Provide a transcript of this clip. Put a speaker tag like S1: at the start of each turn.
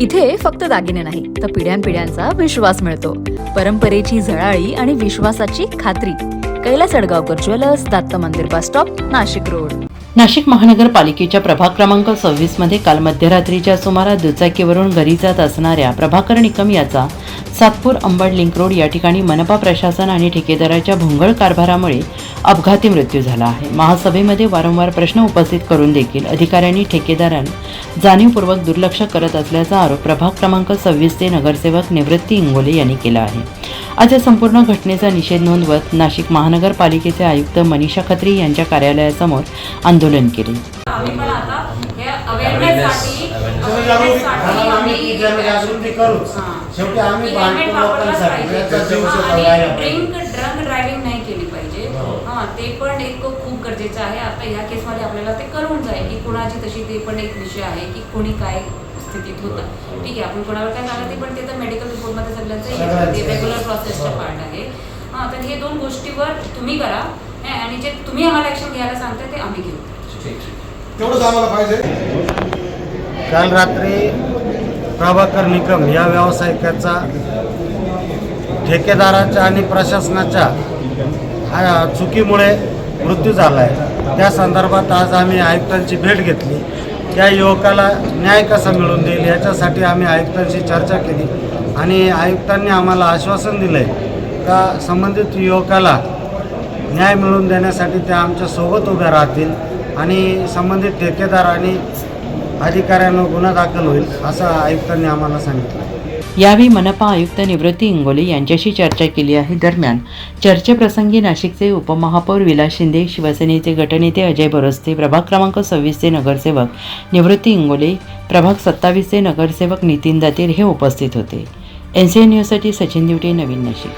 S1: इथे फक्त दागिने नाही तर पिढ्यानपिढ्यांचा विश्वास मिळतो. परंपरेची झळाळी आणि विश्वासाची खात्री. कैलास अडगावकर ज्वेलर्स, दत्त मंदिर bus stop, Nashik road.
S2: Nashik महानगरपालिकेच्या प्रभाग क्रमांक 26 मध्ये काल मध्यरात्रीच्या सुमारास दुचाकीवरून घरी जात असणाऱ्या प्रभाकर निकम याचा सातपूर अंबड लिंक रोड या ठिकाणी मनपा प्रशासन आणि ठेकेदाराच्या भोंगळ कारभारामुळे अपघाती मृत्यू झाला आहे. महासभेमध्ये वारंवार प्रश्न उपस्थित करून देखील अधिकाऱ्यांनी ठेकेदारांना जाणीवपूर्वक दुर्लक्ष करत असल्याचा आरोप प्रभाग क्रमांक 26 चे नगरसेवक निवृत्ती इंगोले यांनी केला आहे. आज या संपूर्ण घटनेचा निषेध नोंदवत नाशिक महानगरपालिकेचे आयुक्त मनीषा खत्री यांच्या कार्यालयासमोर आंदोलन केले.
S3: ड्रायव्हिंग नाही केली पाहिजे. ते पण एक खूप गरजेचं आहे. आता ह्या केसमध्ये आपल्याला ते कळून जाईल की कुणाची तशी ते पण एक विषय आहे की कोणी काय स्थितीत होतं. ठीक आहे, आपण कोणावर काय सांगत ते पण ते तर मेडिकल रिपोर्टमध्ये सगळ्यांचं ते रेग्युलर प्रोसेसचा पार्ट आहे. तर हे दोन गोष्टीवर तुम्ही करा आणि जे तुम्ही आम्हाला ॲक्शन घ्यायला सांगता ते आम्ही घेऊ.
S4: तेवढंच आम्हाला पाहिजे.
S5: काल रात्री प्रभाकर निकम या व्यावसायिकाचा ठेकेदाराच्या आणि प्रशासनाच्या चुकीमुळे मृत्यू झाला आहे. त्या संदर्भात आज आम्ही आयुक्तांची भेट घेतली. त्या युवकाला न्याय कसा मिळवून देईल याच्यासाठी आम्ही आयुक्तांशी चर्चा केली आणि आयुक्तांनी आम्हाला आश्वासन दिलं आहे का संबंधित युवकाला न्याय मिळवून देण्यासाठी ते आमच्यासोबत उभ्या राहतील आणि संबंधित ठेकेदार आणि अधिकाऱ्यांवर गुन्हा दाखल होईल असं आयुक्तांनी आम्हाला सांगितलं.
S2: यावेळी मनपा आयुक्त निवृत्ती इंगोले यांच्याशी चर्चा केली आहे. दरम्यान चर्चेप्रसंगी नाशिकचे उपमहापौर विलास शिंदे, शिवसेनेचे गटनेते अजय बोरस्ते, प्रभाग क्रमांक 26 चे नगरसेवक निवृत्ती इंगोले, प्रभाग 27 चे नगरसेवक नितीन दातीर हे उपस्थित होते. NCN न्यूजसाठी सचिन दिवटे, नवीन नाशिक.